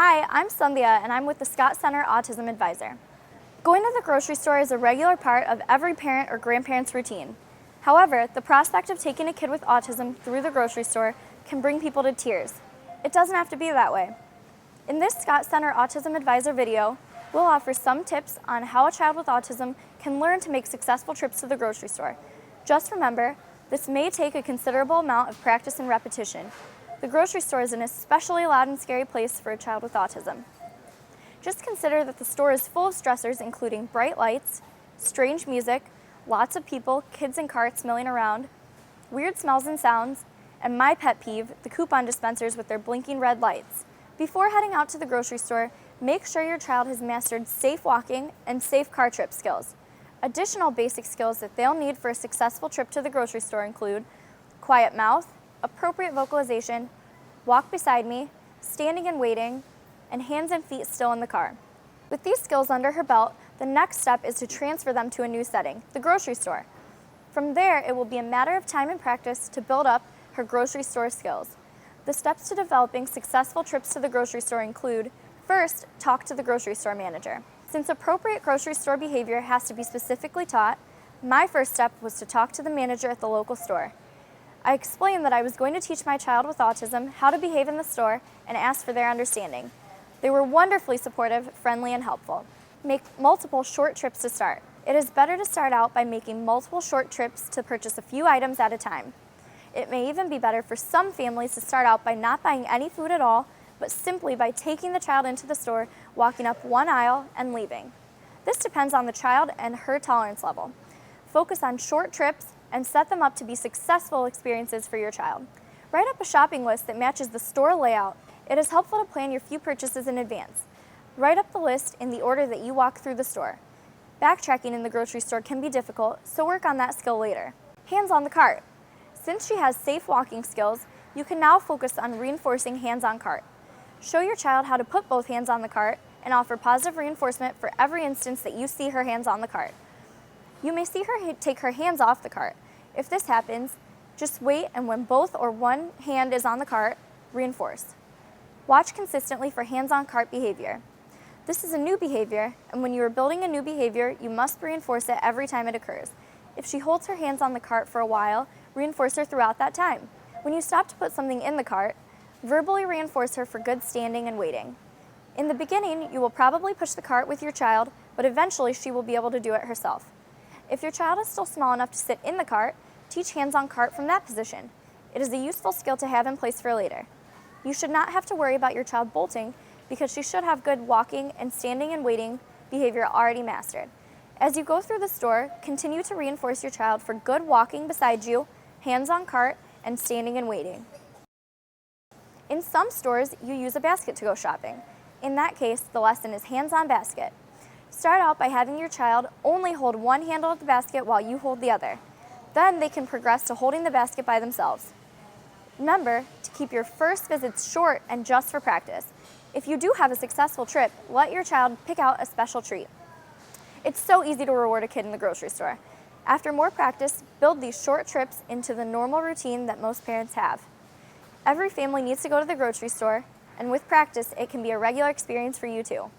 Hi, I'm Sandhya and I'm with the Scott Center Autism Advisor. Going to the grocery store is a regular part of every parent or grandparent's routine. However, the prospect of taking a kid with autism through the grocery store can bring people to tears. It doesn't have to be that way. In this Scott Center Autism Advisor video, we'll offer some tips on how a child with autism can learn to make successful trips to the grocery store. Just remember, this may take a considerable amount of practice and repetition. The grocery store is an especially loud and scary place for a child with autism. Just consider that the store is full of stressors including bright lights, strange music, lots of people, kids and carts milling around, weird smells and sounds, and my pet peeve, the coupon dispensers with their blinking red lights. Before heading out to the grocery store, make sure your child has mastered safe walking and safe car trip skills. Additional basic skills that they'll need for a successful trip to the grocery store include quiet mouth, appropriate vocalization, walk beside me, standing and waiting, and hands and feet still in the car. With these skills under her belt, the next step is to transfer them to a new setting, the grocery store. From there, it will be a matter of time and practice to build up her grocery store skills. The steps to developing successful trips to the grocery store include, first, talk to the grocery store manager. Since appropriate grocery store behavior has to be specifically taught, my first step was to talk to the manager at the local store. I explained that I was going to teach my child with autism how to behave in the store and asked for their understanding. They were wonderfully supportive, friendly, and helpful. Make multiple short trips to start. It is better to start out by making multiple short trips to purchase a few items at a time. It may even be better for some families to start out by not buying any food at all, but simply by taking the child into the store, walking up one aisle, and leaving. This depends on the child and her tolerance level. Focus on short trips and set them up to be successful experiences for your child. Write up a shopping list that matches the store layout. It is helpful to plan your few purchases in advance. Write up the list in the order that you walk through the store. Backtracking in the grocery store can be difficult, so work on that skill later. Hands on the cart. Since she has safe walking skills, you can now focus on reinforcing hands on cart. Show your child how to put both hands on the cart and offer positive reinforcement for every instance that you see her hands on the cart. You may see her take her hands off the cart. If this happens, just wait, and when both or one hand is on the cart, reinforce. Watch consistently for hands-on cart behavior. This is a new behavior, and when you are building a new behavior, you must reinforce it every time it occurs. If she holds her hands on the cart for a while, reinforce her throughout that time. When you stop to put something in the cart, verbally reinforce her for good standing and waiting. In the beginning, you will probably push the cart with your child, but eventually she will be able to do it herself. If your child is still small enough to sit in the cart, teach hands on cart from that position. It is a useful skill to have in place for later. You should not have to worry about your child bolting because she should have good walking and standing and waiting behavior already mastered. As you go through the store, continue to reinforce your child for good walking beside you, hands on cart, and standing and waiting. In some stores, you use a basket to go shopping. In that case, the lesson is hands on basket. Start out by having your child only hold one handle of the basket while you hold the other. Then they can progress to holding the basket by themselves. Remember to keep your first visits short and just for practice. If you do have a successful trip, let your child pick out a special treat. It's so easy to reward a kid in the grocery store. After more practice, build these short trips into the normal routine that most parents have. Every family needs to go to the grocery store, and with practice, it can be a regular experience for you too.